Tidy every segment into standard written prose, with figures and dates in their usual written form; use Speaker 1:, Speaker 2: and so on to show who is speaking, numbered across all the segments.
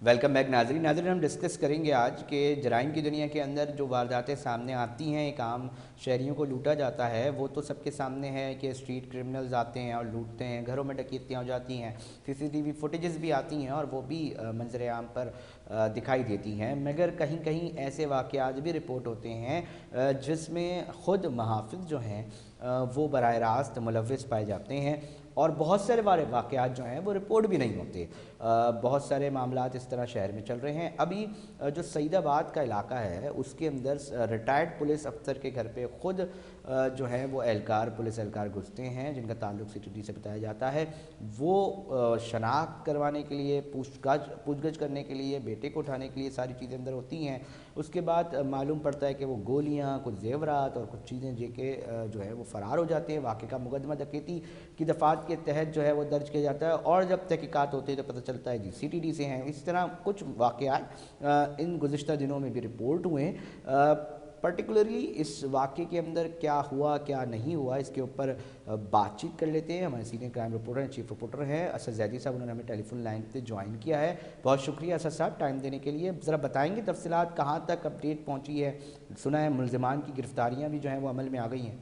Speaker 1: Welcome back नाज़रीन। हम discuss करेंगे आज के जराइम की दुनिया के अंदर जो वारदातें सामने आती हैं, एक आम शहरियों को लूटा जाता है, वो तो सबके सामने है कि स्ट्रीट क्रिमिनल्स आते हैं और लूटते हैं, घरों में डकैतियाँ हो जाती हैं, सीसीटीवी फुटेजेस भी आती हैं और वो भी मंजर आम पर दिखाई देती हैं। मगर कहीं कहीं ऐसे वाक़यात भी रिपोर्ट होते हैं जिसमें ख़ुद महाफिज जो हैं वो बराह रास्त मुलव्विस पाए जाते हैं और बहुत सारे वाक़यात जो हैं वो रिपोर्ट भी नहीं होते। बहुत सारे मामलात इस तरह शहर में चल रहे हैं। अभी जो सईदाबाद का इलाका है उसके अंदर रिटायर्ड पुलिस अफसर के घर पे ख़ुद जो है वो एहलकार, पुलिस एहलकार घुसते हैं जिनका ताल्लुक सिटी से बताया जाता है। वो शनाख्त करवाने के लिए, पूछगछ करने के लिए, बेटे को उठाने के लिए सारी चीज़ें अंदर होती हैं। उसके बाद मालूम पड़ता है कि वो गोलियाँ, कुछ जेवरात और कुछ चीज़ें जेके जो है वो फ़रार हो जाते हैं। वाक़े का मुकदमा डकैती की दफ़ात के तहत जो है वो दर्ज किया जाता है और जब तहकीकात होती है तो पता चलता है जी सीटीडी से हैं। इस तरह कुछ वाक़यात इन गुज़िश्ता दिनों में भी रिपोर्ट हुए। पर्टिकुलरली इस वाक़े के अंदर क्या हुआ क्या नहीं हुआ, इसके ऊपर बातचीत कर लेते हैं। हमारे सीनियर क्राइम रिपोर्टर हैं, चीफ रिपोर्टर हैं असद जैदी साहब, उन्होंने हमें टेलीफोन लाइन पे ज्वाइन किया है। बहुत शुक्रिया असद साहब टाइम देने के लिए। ज़रा बताएंगे तफसीलात, कहाँ तक अपडेट पहुँची है? सुना है मुल्ज़िमान की गिरफ्तारियाँ भी जो हैं वो अमल में आ गई हैं।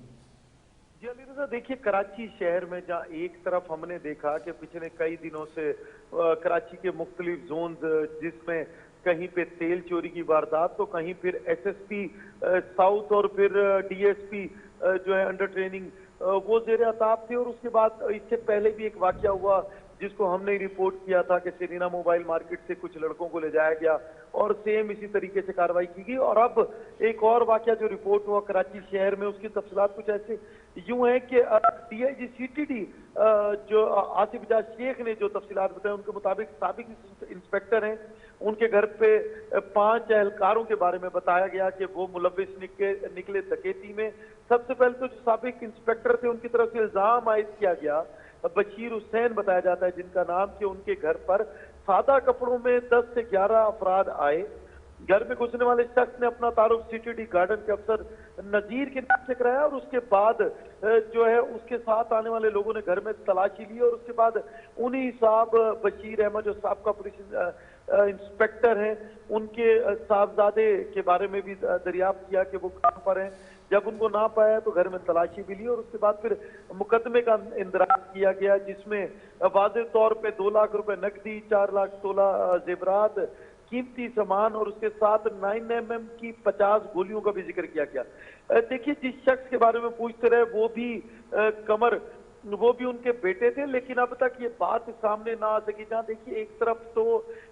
Speaker 2: जी अली रज़ा, देखिए कराची शहर में जहाँ एक तरफ हमने देखा कि पिछले कई दिनों से कराची के मुख्तलिफ जोन जिसमें कहीं पे तेल चोरी की वारदात तो कहीं फिर एसएसपी साउथ और फिर डीएसपी जो है अंडर ट्रेनिंग वो जेर अताब थे। और उसके बाद इससे पहले भी एक वाकया हुआ जिसको हमने रिपोर्ट किया था कि सेरीना मोबाइल मार्केट से कुछ लड़कों को ले जाया गया और सेम इसी तरीके से कार्रवाई की गई। और अब एक और वाकया जो रिपोर्ट हुआ कराची शहर में, उसकी तफसीलात कुछ ऐसे यूं है कि डीआईजी सीटीडी जो आसिफ इजाज शेख ने जो तफसीलात बताए उनके मुताबिक साबिक इंस्पेक्टर हैं, उनके घर पे 5 एहलकारों के बारे में बताया गया कि वो मुलव्विस निकले डकैती में। सबसे पहले तो जो साबिक इंस्पेक्टर थे उनकी तरफ से इल्जाम आयद किया गया, बशीर हुसैन बताया जाता है जिनका नाम, कि उनके घर पर सादा कपड़ों में 10 से 11 अफराद आए। घर में घुसने वाले शख्स ने अपना तारुफ सीटीडी गार्डन के अफसर नजीर के नाम से कराया और उसके बाद जो है उसके साथ आने वाले लोगों ने घर में तलाशी ली और उसके बाद उन्हीं साहब बशीर अहमद जो साहब पुलिस इंस्पेक्टर हैं उनके साहबजादे के बारे में भी दरियाफ्त किया कि वो कहाँ पर हैं। जब उनको ना पाया तो घर में तलाशी भी ली और उसके बाद फिर मुकदमे का इंदराज किया गया जिसमें वाज़ेह तौर पे 2 लाख रुपए नकदी, 4 लाख तोला जेवरात, कीमती सामान और उसके साथ 9mm की 50 गोलियों का भी जिक्र किया गया। देखिए जिस शख्स के बारे में पूछते रहे वो भी कमर, वो भी उनके बेटे थे, लेकिन अब तक ये बात सामने ना आ सकी। जहाँ देखिए एक तरफ तो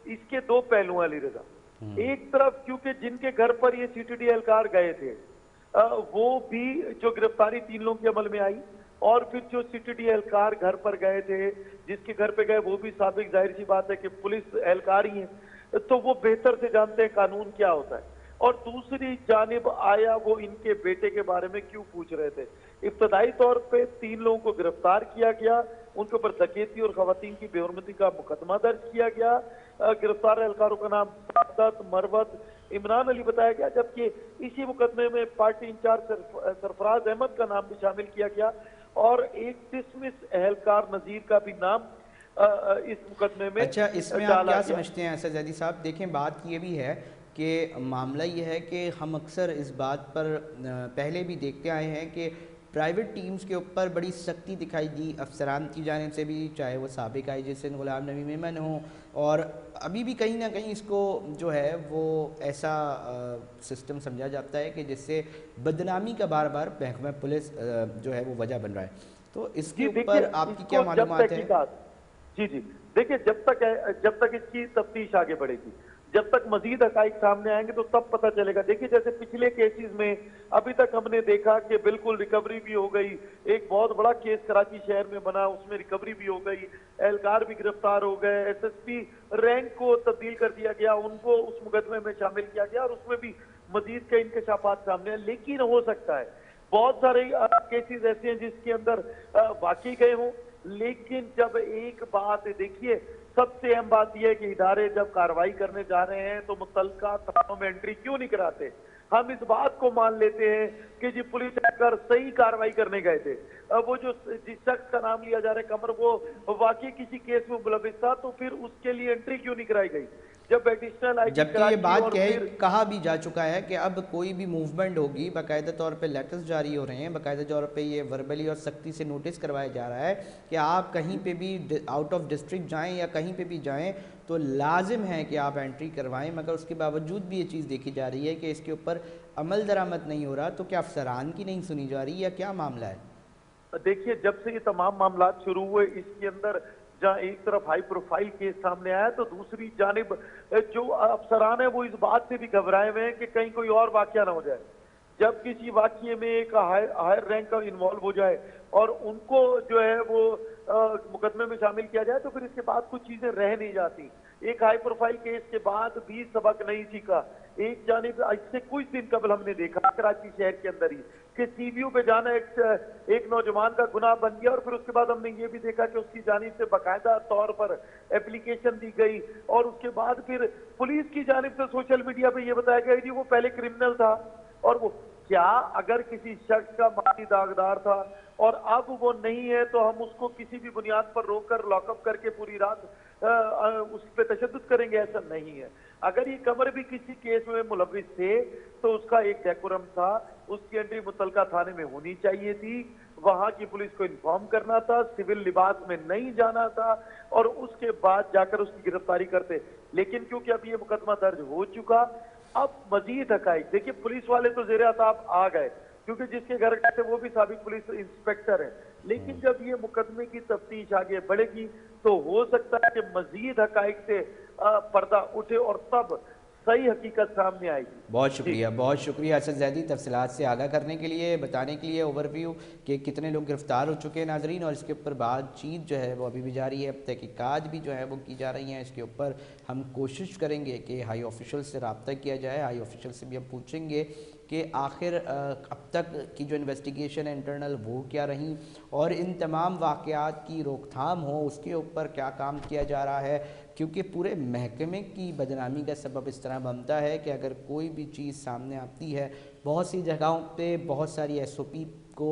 Speaker 2: इसके 2 पहलू हैं अली रज़ा। एक तरफ क्योंकि जिनके घर पर ये सीटीडी एहलकार गए थे वो भी जो गिरफ्तारी 3 लोगों के अमल में आई और फिर जो सीटीडी एहलकार घर पर गए थे जिसके घर पे गए वो भी साबिक, जाहिर सी बात है कि पुलिस एहलकार ही है तो वो बेहतर से जानते हैं कानून क्या होता है। और दूसरी जानिब आया वो इनके बेटे के बारे में क्यों पूछ रहे थे। इब्तदाई तौर पे 3 लोगों को गिरफ्तार किया गया, उनके ऊपर डकैती और खवातीन की बेहुरमती का मुकदमा दर्ज किया गया। गिरफ्तार एहलकारों का नाम सादत, मरवत, इमरान अली बताया गया, जबकि इसी मुकदमे में पार्टी इंचार्ज सरफराज अहमद का नाम भी शामिल किया गया और एक डिसमिस एहलकार नजीर का भी नाम इस मुकदमे में।
Speaker 1: अच्छा, इसमें आप क्या समझते हैं असद जैदी साहब? देखें बात ये भी है कि मामला ये है कि हम अक्सर इस बात पर पहले भी देखते आए हैं कि प्राइवेट टीम्स के ऊपर बड़ी सख्ती दिखाई दी अफसरान की जानिब से भी, चाहे वो साबिक आई जैसे गुलाम नबी मेमन हो, और अभी भी कहीं ना कहीं इसको जो है वो ऐसा सिस्टम समझा जाता है कि जिससे बदनामी का बार बार महकमा पुलिस जो है वो वजह बन रहा है। तो इसके ऊपर आपकी क्या मालूमात है?
Speaker 2: जी जी, देखिए जब तक इसकी तफ्तीश आगे बढ़ेगी, जब तक मजीद हकाइक सामने आएंगे तो तब पता चलेगा। देखिए जैसे पिछले केसेस में अभी तक हमने देखा कि बिल्कुल रिकवरी भी हो गई, एक बहुत बड़ा केस कराची शहर में बना उसमें रिकवरी भी हो गई, एहलकार भी गिरफ्तार हो गए, एसएसपी रैंक को तब्दील कर दिया गया, उनको उस मुकदमे में शामिल किया गया और उसमें भी मजीद कई इंकशाफात सामने आए। लेकिन हो सकता है बहुत सारे केसेस ऐसे हैं जिसके अंदर वाकई गए हों, लेकिन जब एक बात देखिए, सबसे अहम बात यह है कि इदारे जब कार्रवाई करने जा रहे हैं तो मुतल्लिका थानों में एंट्री क्यों नहीं कराते। हम इस बात को मान लेते हैं कि जी पुलिस एहलकार सही कार्रवाई करने गए थे, वो जो जिस शख्स का नाम लिया जा रहा है कमर, वो वाकई किसी केस में मुलविस था, तो फिर उसके लिए एंट्री क्यों नहीं कराई गई। जब एडिशनल आईजी
Speaker 1: जबकि ये
Speaker 2: कराची
Speaker 1: बात
Speaker 2: और फिर
Speaker 1: कहा भी जा चुका है कि अब कोई भी मूवमेंट होगी, बाकायदा तौर पे लेटर्स जारी हो रहे हैं, बाकायदा तौर पे ये वर्बली और सख्ती से नोटिस करवाया जा रहा है कि आप कहीं पे भी आउट ऑफ डिस्ट्रिक्ट जाएं या कहीं पे भी जाएं तो लाजिम है कि आप एंट्री करवाएं, मगर उसके बावजूद भी ये चीज़ देखी जा रही है कि इसके ऊपर अमल दरामद नहीं हो रहा। तो क्या अफसरान की नहीं सुनी जा रही या क्या मामला है?
Speaker 2: देखिए, जब से ये तमाम मामला शुरू हुए, इसके अंदर जहाँ एक तरफ हाई प्रोफाइल केस सामने आया तो दूसरी जानिब जो अफसरान है वो इस बात से भी घबराए हुए हैं कि कहीं कोई और वाकया ना हो जाए। जब किसी वाकये में एक हायर रैंक का इन्वॉल्व हो जाए और उनको जो है वो मुकदमे में शामिल किया जाए तो फिर इसके बाद कुछ चीजें रह नहीं जाती। एक हाई प्रोफाइल केस के बाद भी सबक नहीं सीखा। एक जानिब इससे कुछ दिन कबल हमने देखा कराची शहर के अंदर ही कि सीवीओ पे जाना एक नौजवान का गुनाह बन गया और फिर उसके बाद हमने ये भी देखा कि उसकी जानिब से बाकायदा तौर पर एप्लीकेशन दी गई और उसके बाद फिर पुलिस की जानिब से सोशल मीडिया पे ये बताया गया जी वो पहले क्रिमिनल था और वो क्या अगर किसी शख्स का माली दागदार था और अब वो नहीं है तो हम उसको किसी भी बुनियाद पर रोककर लॉकअप करके पूरी रात उस पर तशद्दुद करेंगे? ऐसा नहीं है। अगर ये कमर भी किसी केस में मुलविस थे तो उसका एक डेकोरम था, उसकी एंट्री मुतलका थाने में होनी चाहिए थी, वहां की पुलिस को इन्फॉर्म करना था, सिविल लिबास में नहीं जाना था और उसके बाद जाकर उसकी गिरफ्तारी करते। लेकिन क्योंकि अब ये मुकदमा दर्ज हो चुका, अब मजीद हकाइक देखिए, पुलिस वाले तो ज़ेरे आताब आ गए क्योंकि जिसके घर गए थे वो भी साबिक पुलिस इंस्पेक्टर है, लेकिन जब ये मुकदमे की तफ्तीश आगे बढ़ेगी तो हो सकता है कि मजीद हकाइक से पर्दा उठे और तब सही हकीकत सामने आएगी।
Speaker 1: बहुत शुक्रिया असद ज़ैदी तफसीलात से आगाह करने के लिए, बताने के लिए ओवरव्यू कि कितने लोग गिरफ्तार हो चुके हैं नाजरीन, और इसके ऊपर बातचीत जो है वो अभी भी जारी है, तहकीकात भी जो है वो की जा रही हैं। इसके ऊपर हम कोशिश करेंगे कि हाई ऑफिशियल से रब्ता किया जाए, हाई ऑफिशियल से भी हम पूछेंगे कि आखिर अब तक की जो इन्वेस्टिगेशन है इंटरनल वो क्या रही और इन तमाम वाक़यात की रोकथाम हो उसके ऊपर क्या काम किया जा रहा है, क्योंकि पूरे महकमे की बदनामी का सबब इस तरह बनता है कि अगर कोई भी चीज़ सामने आती है, बहुत सी जगहों पे बहुत सारी SOP को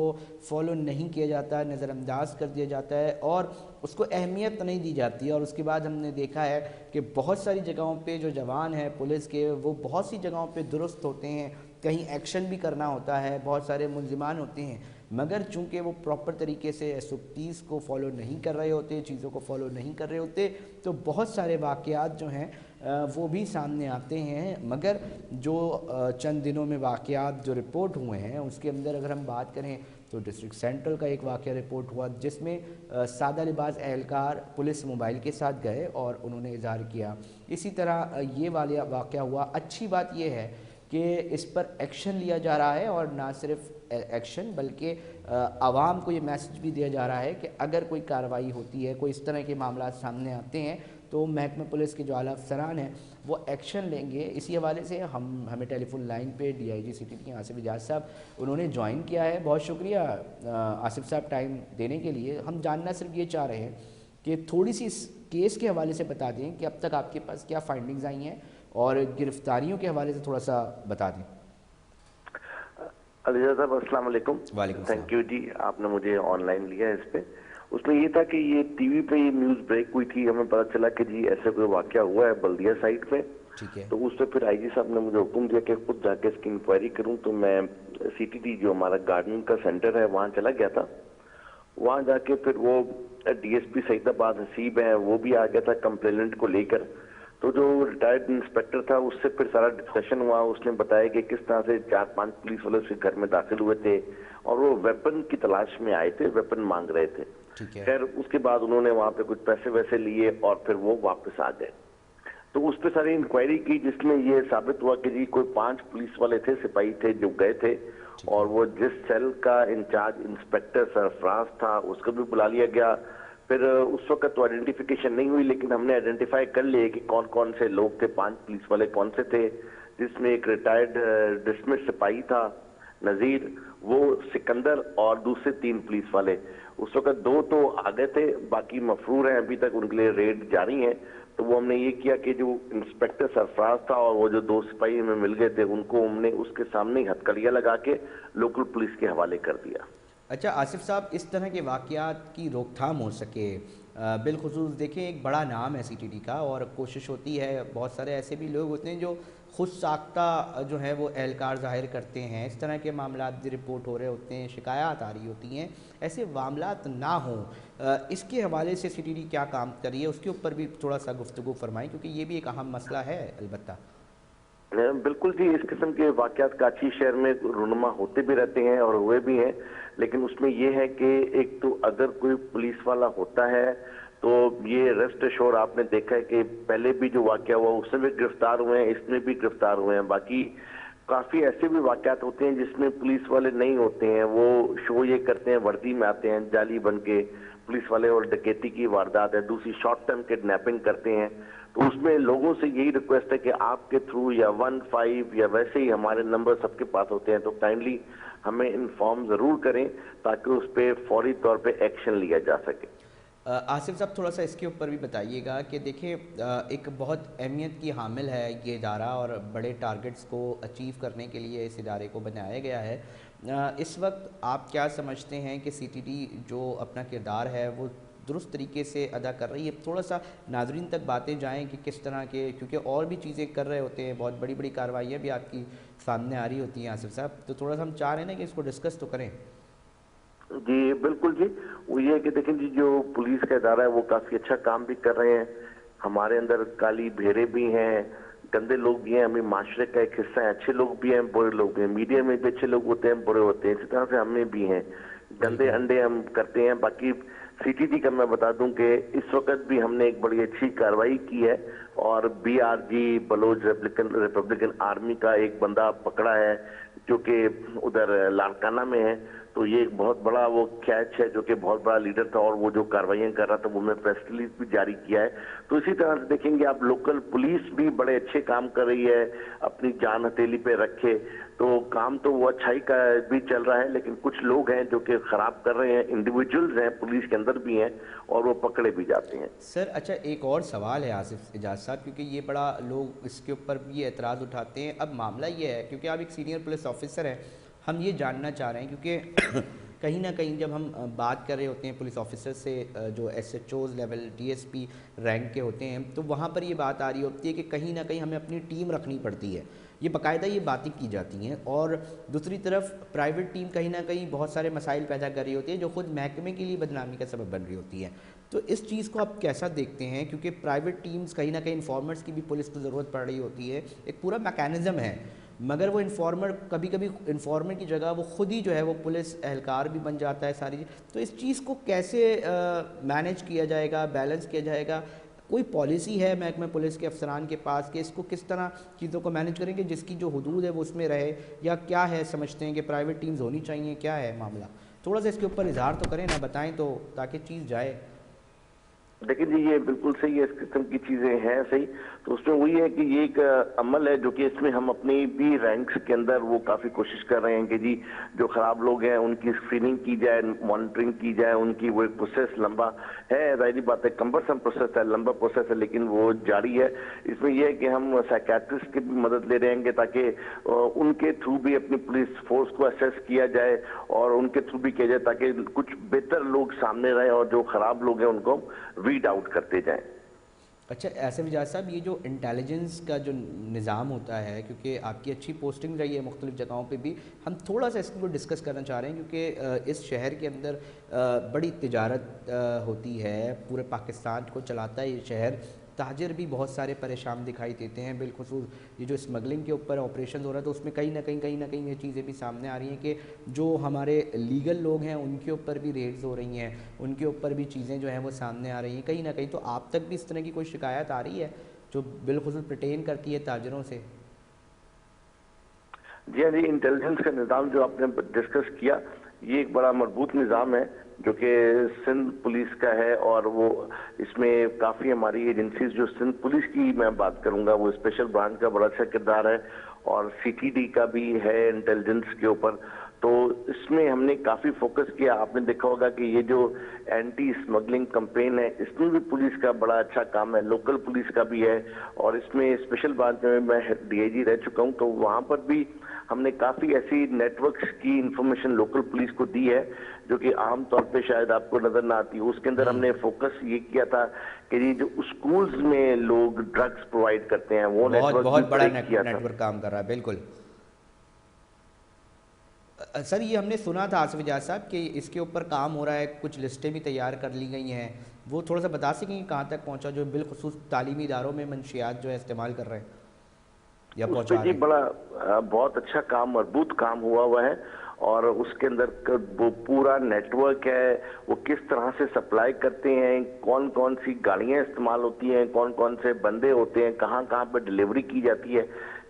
Speaker 1: फॉलो नहीं किया जाता, नज़रअंदाज कर दिया जाता है और उसको अहमियत नहीं दी जाती। और उसके बाद हमने देखा है कि बहुत सारी जगहों पे जो जवान हैं पुलिस के वो बहुत सी जगहों पे दुरुस्त होते हैं, कहीं एक्शन भी करना होता है, बहुत सारे मुल्ज़िमान होते हैं, मगर चूंकि वो प्रॉपर तरीके से SOPs को फॉलो नहीं कर रहे होते, चीज़ों को फॉलो नहीं कर रहे होते, तो बहुत सारे वाक़यात जो हैं वो भी सामने आते हैं। मगर जो चंद दिनों में वाक़यात जो रिपोर्ट हुए हैं उसके अंदर अगर हम बात करें तो डिस्ट्रिक्ट सेंट्रल का एक वाक़या रिपोर्ट हुआ जिसमें सादा लिबास एहलकार पुलिस मोबाइल के साथ गए और उन्होंने इज़हार किया। इसी तरह ये वाला वाक़या हुआ। अच्छी बात ये है कि इस पर एक्शन लिया जा रहा है और ना सिर्फ एक्शन बल्कि आवाम को ये मैसेज भी दिया जा रहा है कि अगर कोई कार्रवाई होती है, कोई इस तरह के मामला सामने आते हैं तो महकमा पुलिस के जो आला अफसरान हैं वो एक्शन लेंगे। इसी हवाले से हमें टेलीफोन लाइन पे DIG CTP आसिफ इजाज़ साहब उन्होंने ज्वाइन किया है। बहुत शुक्रिया आसिफ साहब टाइम देने के लिए। हम जानना सिर्फ ये चाह रहे हैं कि थोड़ी सी इस केस के हवाले से बता दें कि अब तक आपके पास क्या फाइंडिंग्स आई हैं और गिरफ्तारियों के हवाले से थोड़ा सा बता दें।
Speaker 3: अलीजा साहब अस्सलाम वालेकुम। थैंक यू जी, आपने मुझे ऑनलाइन लिया इस पे। उसमें ये था कि ये टीवी पे ये न्यूज़ ब्रेक हुई थी, हमें पता चला कि जी ऐसे कोई वाकया हुआ है बल्दिया साइड पे।
Speaker 1: ठीक है।
Speaker 3: तो उस पर फिर IG साहब ने मुझे हुक्म दिया कि खुद जाके इसकी इंक्वायरी करूं, तो मैं CTD जो हमारा गार्डन का सेंटर है वहाँ चला गया था। वहाँ जाके फिर वो DSP सईदाबाद हसीब है वो भी आ गया था कंप्लेनेंट को लेकर। तो जो रिटायर्ड इंस्पेक्टर था उससे फिर सारा डिस्कशन हुआ। उसने बताया कि किस तरह से 4-5 पुलिस वाले उसके घर में दाखिल हुए थे और वो वेपन की तलाश में आए थे, वेपन मांग रहे थे। खैर उसके बाद उन्होंने वहां पे कुछ पैसे वैसे लिए और फिर वो वापस आ गए। तो उस पर सारी इंक्वायरी की जिसमें ये साबित हुआ कि जी कोई 5 पुलिस वाले थे, सिपाही थे जो गए थे और वो जिस सेल का इंचार्ज इंस्पेक्टर सरफराज था उसको भी बुला लिया गया। फिर उस वक्त तो आइडेंटिफिकेशन नहीं हुई लेकिन हमने आइडेंटिफाई कर लिए कि कौन कौन से लोग थे, 5 पुलिस वाले कौन से थे, जिसमें एक रिटायर्ड डिसमिस सिपाही था नजीर, वो सिकंदर और दूसरे 3 पुलिस वाले। उस वक्त 2 तो आ गए थे, बाकी मफरूर हैं, अभी तक उनके लिए रेड जारी है। तो वो हमने ये किया कि जो इंस्पेक्टर सरफराज था और वो जो 2 सिपाही हमें मिल गए थे उनको हमने उसके सामने ही हथकड़ियां लगा के लोकल पुलिस के हवाले कर दिया।
Speaker 1: अच्छा आसिफ साहब, इस तरह के वाक़यात की रोकथाम हो सके, बिलखुसूस देखें एक बड़ा नाम है सीटीडी का, और कोशिश होती है, बहुत सारे ऐसे भी लोग होते हैं जो खुद साख्ता जो है वो एहलकार ज़ाहिर करते हैं, इस तरह के मामलात भी रिपोर्ट हो रहे होते हैं, शिकायत आ रही होती हैं, ऐसे मामलात ना हों, इसके हवाले से सीटीडी क्या काम कर रही है, उसके ऊपर भी थोड़ा सा गुफ्तगू फरमाएं, क्योंकि ये भी एक अहम मसला है अलबत्ता।
Speaker 3: बिल्कुल जी, इस किस्म के वाकयात कराची शहर में रूनुमा होते भी रहते हैं और हुए भी हैं, लेकिन उसमें यह है कि एक तो अगर कोई पुलिस वाला होता है तो ये रेस्ट एश्योर आपने देखा है कि पहले भी जो वाकया हुआ उसमें भी गिरफ्तार हुए हैं, इसमें भी गिरफ्तार हुए हैं। बाकी काफी ऐसे भी वाकयात होते हैं जिसमें पुलिस वाले नहीं होते हैं, वो शो ये करते हैं, वर्दी में आते हैं जाली बन के पुलिस वाले, और डकैती की वारदात है, दूसरी शॉर्ट टर्म किडनैपिंग करते हैं। तो उसमें लोगों से यही रिक्वेस्ट है कि आपके थ्रू या 15 या वैसे ही हमारे नंबर सबके पास होते हैं, तो काइंडली हमें इन्फॉर्म जरूर करें ताकि उस पर फौरी तौर पे एक्शन लिया जा सके।
Speaker 1: आसिफ साहब, थोड़ा सा इसके ऊपर भी बताइएगा कि देखिए एक बहुत अहमियत की हामिल है ये इदारा, और बड़े टारगेट्स को अचीव करने के लिए इस इदारे को बनाया गया है। इस वक्त आप क्या समझते हैं कि सीटीडी जो अपना किरदार है वो दुरुस्त तरीके से अदा कर रही है? थोड़ा सा नाजरीन तक बातें जाएं कि किस तरह के, क्योंकि और भी चीज़ें कर रहे होते हैं, बहुत बड़ी बड़ी कार्रवाइयाँ भी आपकी सामने आ रही होती हैं आसिफ साहब, तो थोड़ा सा हम चाह रहे हैं ना कि इसको डिस्कस तो करें।
Speaker 3: जी बिल्कुल जी, वो ये है कि देखें जी, जो पुलिस का इदारा है वो काफी अच्छा काम भी कर रहे हैं। हमारे अंदर काली भेड़े भी हैं, गंदे लोग भी हैं, हमें माशरे का एक हिस्सा है, अच्छे लोग भी हैं, बुरे लोग भी हैं, मीडिया में भी अच्छे लोग होते हैं, बुरे होते हैं, इसी तरह से हमें भी हैं, गंदे अंडे हम करते हैं। बाकी सीटीडी का मैं बता दूं कि इस वक्त भी हमने एक बड़ी अच्छी कार्रवाई की है, और बीआरजी बलोच रिपब्लिकन आर्मी का एक बंदा पकड़ा है जो कि उधर लाड़काना में है। तो ये एक बहुत बड़ा वो कैच है, जो कि बहुत बड़ा लीडर था, और वो जो कार्रवाइयां कर रहा था वो मैं प्रेस रिलीज भी जारी किया है। तो इसी तरह से देखेंगे आप, लोकल पुलिस भी बड़े अच्छे काम कर रही है, अपनी जान हथेली पे रखे, तो काम तो वो अच्छाई का भी चल रहा है, लेकिन कुछ लोग हैं जो कि खराब कर रहे हैं, इंडिविजुअल्स हैं पुलिस के अंदर भी हैं, और वो पकड़े भी जाते हैं।
Speaker 1: सर अच्छा, एक और सवाल है आसिफ इजाज साहब, क्योंकि ये बड़ा लोग इसके ऊपर भी एतराज़ उठाते हैं। अब मामला ये है, क्योंकि आप एक सीनियर पुलिस ऑफिसर हैं, हम ये जानना चाह रहे हैं, क्योंकि कहीं ना कहीं जब हम बात कर रहे होते हैं पुलिस ऑफिसर से जो एसएचओज़ लेवल डीएसपी रैंक के होते हैं, तो वहाँ पर ये बात आ रही होती है कि कहीं ना कहीं हमें अपनी टीम रखनी पड़ती है, ये बाकायदा ये बातें की जाती हैं, और दूसरी तरफ प्राइवेट टीम कहीं ना कहीं बहुत सारे मसाइल पैदा कर रही होती है जो खुद महकमे के लिए बदनामी का सबब बन रही होती है। तो इस चीज़ को आप कैसा देखते हैं? क्योंकि प्राइवेट टीम्स कहीं ना कहीं इन्फॉर्मर्स की भी पुलिस को ज़रूरत पड़ रही होती है, एक पूरा मैकेनिज़्म है, मगर वो इन्फॉर्मर कभी कभी इन्फॉर्मर की जगह वो खुद ही जो है वो पुलिस एहलकार भी बन जाता है सारी चीज़। तो इस चीज़ को कैसे मैनेज किया जाएगा, बैलेंस किया जाएगा? कोई पॉलिसी है महकमा पुलिस के अफसरान के पास कि इसको किस तरह चीज़ों को मैनेज करेंगे, जिसकी जो हदूद है वो उसमें रहे, या क्या है समझते हैं कि प्राइवेट टीम्स होनी चाहिए, क्या है मामला? थोड़ा सा इसके ऊपर इजहार तो करें ना, बताएं तो, ताकि चीज़ जाए।
Speaker 3: देखिए जी, ये बिल्कुल सही है, इस किस्म की चीजें हैं सही। तो उसमें वही है कि ये एक अमल है जो कि इसमें हम अपनी भी रैंक्स के अंदर वो काफी कोशिश कर रहे हैं कि जी जो खराब लोग हैं उनकी स्क्रीनिंग की जाए, मॉनिटरिंग की जाए, उनकी वो एक प्रोसेस लंबा है, जाहिर बात है कम्बरसम प्रोसेस है, लंबा प्रोसेस है, लेकिन वो जारी है। इसमें यह है कि हम साइकियाट्रिस्ट की भी मदद ले रहे हैं ताकि उनके थ्रू भी अपनी पुलिस फोर्स को असेस किया जाए, और उनके थ्रू भी किया जाए ताकि कुछ बेहतर लोग सामने रहे, और जो खराब लोग हैं उनको वीड आउट करते जाएं।
Speaker 1: अच्छा आसिफ इजाज साहब, ये जो इंटेलिजेंस का जो निज़ाम होता है, क्योंकि आपकी अच्छी पोस्टिंग रही है मुख्तलिफ़ जगहों पे भी, हम थोड़ा सा इसको डिस्कस करना चाह रहे हैं, क्योंकि इस शहर के अंदर बड़ी तिजारत होती है, पूरे पाकिस्तान को चलाता है ये शहर, ताजिर भी बहुत सारे परेशान दिखाई देते हैं, बिलखुसूस ये जो स्मगलिंग के ऊपर ऑपरेशन हो रहा है, तो उसमें कहीं ना कहीं ये चीज़ें भी सामने आ रही हैं कि जो हमारे लीगल लोग हैं उनके ऊपर भी रेड्स हो रही हैं, उनके ऊपर भी चीज़ें जो हैं वो सामने आ रही हैं कहीं ना कहीं। तो आप तक भी इस तरह की कोई शिकायत आ रही है जो बिलखुसूस पर्टेन करती है ताजरों से?
Speaker 3: जी हाँ जी, इंटेलिजेंस का निज़ाम जो आपने डिस्कस किया, ये एक बड़ा मजबूत निज़ाम है जो कि सिंध पुलिस का है, और वो इसमें काफ़ी हमारी एजेंसीज, जो सिंध पुलिस की मैं बात करूंगा, वो स्पेशल ब्रांच का बड़ा अच्छा किरदार है, और सीटीडी का भी है इंटेलिजेंस के ऊपर। तो इसमें हमने काफ़ी फोकस किया। आपने देखा होगा कि ये जो एंटी स्मगलिंग कैंपेन है, इसमें भी पुलिस का बड़ा अच्छा काम है, लोकल पुलिस का भी है, और इसमें स्पेशल ब्रांच में मैं डीआईजी रह चुका हूँ, तो वहाँ पर भी ہم نے کافی ایسی نیٹورکس کی انفارمیشن لوکل پولیس کو دی ہے جو کہ عام طور پہ شاید آپ کو نظر نہ آتی ہو. اس کے اندر ہم نے فوکس یہ کیا تھا کہ یہ جو اسکولز میں لوگ ڈرگس پرووائڈ کرتے ہیں وہ
Speaker 1: بہت بڑا
Speaker 3: نیٹ کیا تھا.
Speaker 1: نیٹورک کام کر رہا ہے. بالکل سر، یہ ہم نے سنا تھا آصف اعجاز صاحب کہ اس کے اوپر کام ہو رہا ہے، کچھ لسٹیں بھی تیار کر لی گئی ہیں. وہ تھوڑا سا بتا سکیں کہ کہاں تک پہنچا، جو بالخصوص تعلیمی اداروں میں منشیات جو ہے استعمال کر رہے ہیں یا
Speaker 3: اس پہ
Speaker 1: پہنچا رہے
Speaker 3: جی
Speaker 1: ہیں؟
Speaker 3: بڑا بہت اچھا کام، مربوط کام ہوا ہے، اور اس کے اندر وہ پورا نیٹ ورک ہے، وہ کس طرح سے سپلائی کرتے ہیں، کون کون سی گاڑیاں استعمال ہوتی ہیں، کون کون سے بندے ہوتے ہیں، کہاں کہاں پہ ڈیلیوری کی جاتی ہے،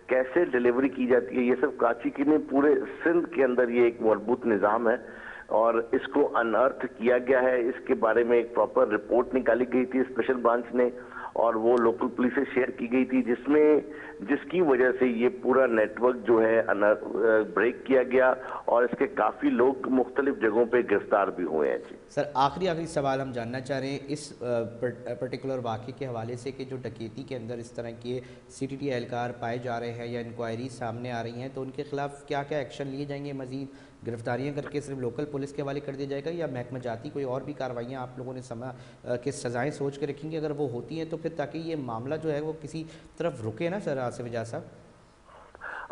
Speaker 3: کیسے ڈیلیوری کی جاتی ہے. یہ سب کراچی کے لیے پورے سندھ کے اندر یہ ایک مربوط نظام ہے اور اس کو انرتھ کیا گیا ہے. اس کے بارے میں ایک پراپر رپورٹ نکالی گئی تھی اسپیشل برانچ نے اور وہ لوکل پولیس سے شیئر کی گئی تھی، جس کی وجہ سے یہ پورا نیٹ ورک جو ہے بریک کیا گیا اور اس کے کافی لوگ مختلف جگہوں پہ گرفتار بھی ہوئے ہیں. جی
Speaker 1: سر، آخری سوال ہم جاننا چاہ رہے ہیں اس پرٹیکولر واقعے کے حوالے سے کہ جو ڈکیتی کے اندر اس طرح کے سی ٹی ٹی اہلکار پائے جا رہے ہیں یا انکوائری سامنے آ رہی ہیں، تو ان کے خلاف کیا کیا ایکشن لیے جائیں گے؟ مزید گرفتاریاں کر کے صرف لوکل پولیس کے حوالے کر دیا جائے گا یا محکمہ جاتی کوئی اور بھی کارروائیاں آپ لوگوں نے کہ سزائیں سوچ کے رکھیں گے اگر وہ ہوتی ہیں تو پھر، تاکہ یہ معاملہ جو ہے وہ کسی طرف رکے نا سر آصف اعجاز صاحب؟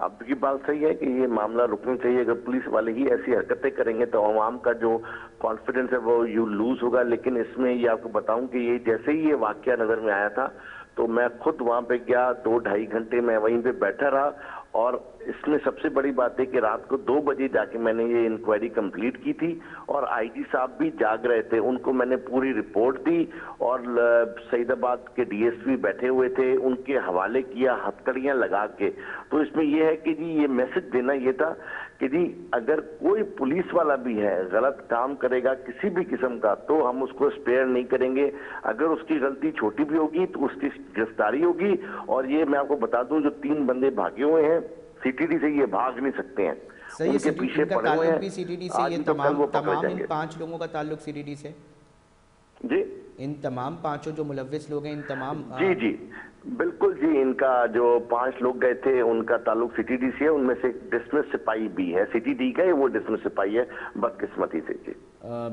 Speaker 3: اب کی بات صحیح ہے کہ یہ معاملہ رکنا چاہیے. اگر پولیس والے ہی ایسی حرکتیں کریں گے تو عوام کا جو کانفیڈنس ہے وہ لوز ہوگا. لیکن اس میں یہ آپ کو بتاؤں کہ یہ جیسے ہی یہ واقعہ نظر میں آیا تھا تو میں خود وہاں پہ گیا، 2-2.5 گھنٹے میں وہیں پہ بیٹھا رہا، اور اس میں سب سے بڑی بات ہے کہ رات کو 2 بجے جا کے میں نے یہ انکوائری کمپلیٹ کی تھی اور آئی جی صاحب بھی جاگ رہے تھے. ان کو میں نے پوری رپورٹ دی اور سعید آباد کے ڈی ایس پی بیٹھے ہوئے تھے، ان کے حوالے کیا ہتھکڑیاں لگا کے. تو اس میں یہ ہے کہ جی یہ میسج دینا یہ تھا کہ جی اگر کوئی پولیس والا بھی ہے غلط کام کرے گا کسی بھی قسم کا تو ہم اس کو اسپیئر نہیں کریں گے. اگر اس کی غلطی چھوٹی بھی ہوگی تو اس کی گرفتاری ہوگی. اور یہ میں آپ کو بتا دوں جو 3 بندے بھاگے ہوئے ہیں سی ٹی ڈی سے، یہ بھاگ نہیں سکتے ہیں،
Speaker 1: سر،
Speaker 3: ان
Speaker 1: یہ
Speaker 3: کے پیچھے
Speaker 1: ان کا
Speaker 3: پڑے ہوئے
Speaker 1: تعلق
Speaker 3: ہیں.
Speaker 1: بھی سی ٹی ڈی سے،
Speaker 3: آج
Speaker 1: یہ
Speaker 3: نہیں تو کل وہ پکڑ
Speaker 1: تمام
Speaker 3: جائیں
Speaker 1: ان
Speaker 3: گے.
Speaker 1: 5 لوگوں کا تعلق سی ٹی ڈی سے؟
Speaker 3: جی
Speaker 1: ان تمام 5 جو ملوث لوگ ہیں، ان تمام
Speaker 3: جی بالکل جی. ان کا جو 5 لوگ گئے تھے ان کا تعلق سی ٹی ڈی سے ہے. ان میں سے ایک ڈسمس سپاہی بھی ہے، سی ٹی ڈی کا ہے، وہ ڈسمس سپاہی ہے بدقسمتی سے. جی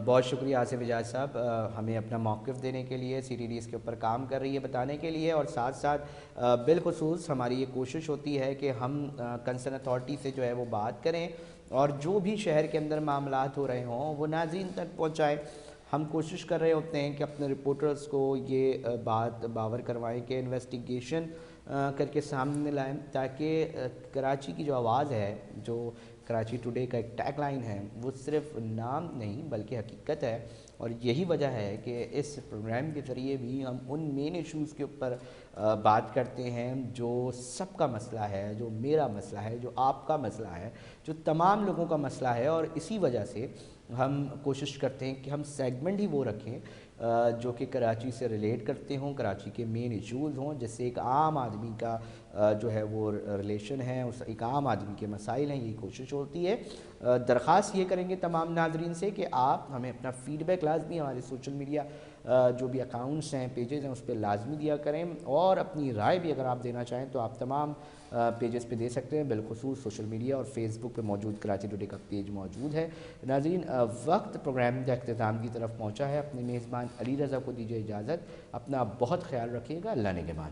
Speaker 1: بہت شکریہ آصف اعجاز صاحب، ہمیں اپنا موقف دینے کے لیے، سی ٹی ڈی اس کے اوپر کام کر رہی ہے بتانے کے لیے، اور ساتھ ساتھ بالخصوص ہماری یہ کوشش ہوتی ہے کہ ہم کنسرن اتھارٹی سے جو ہے وہ بات کریں اور جو بھی شہر کے اندر معاملات ہو رہے ہوں وہ ناظرین تک پہنچائیں. ہم کوشش کر رہے ہوتے ہیں کہ اپنے رپورٹرز کو یہ بات باور کروائیں کہ انویسٹیگیشن کر کے سامنے لائیں، تاکہ کراچی کی جو آواز ہے، جو کراچی ٹوڈے کا ایک ٹیگ لائن ہے، وہ صرف نام نہیں بلکہ حقیقت ہے. اور یہی وجہ ہے کہ اس پروگرام کے ذریعے بھی ہم ان مین ایشوز کے اوپر بات کرتے ہیں جو سب کا مسئلہ ہے، جو میرا مسئلہ ہے، جو آپ کا مسئلہ ہے، جو تمام لوگوں کا مسئلہ ہے. اور اسی وجہ سے ہم کوشش کرتے ہیں کہ ہم سیگمنٹ ہی وہ رکھیں جو کہ کراچی سے ریلیٹ کرتے ہوں، کراچی کے مین ایشوز ہوں، جس سے ایک عام آدمی کا جو ہے وہ ریلیشن ہے، اس ایک عام آدمی کے مسائل ہیں. یہی کوشش ہوتی ہے. درخواست یہ کریں گے تمام ناظرین سے کہ آپ ہمیں اپنا فیڈ بیک لازمی ہمارے سوشل میڈیا جو بھی اکاؤنٹس ہیں، پیجز ہیں، اس پہ لازمی دیا کریں، اور اپنی رائے بھی اگر آپ دینا چاہیں تو آپ تمام پیجز پہ دے سکتے ہیں. بالخصوص سوشل میڈیا اور فیس بک پہ موجود کراچی ٹوڈے کا پیج موجود ہے. ناظرین، وقت پروگرام کے اختتام کی طرف پہنچا ہے. اپنے میزبان علی رضا کو دیجیے اجازت. اپنا بہت خیال رکھیے گا. اللہ نگہبان.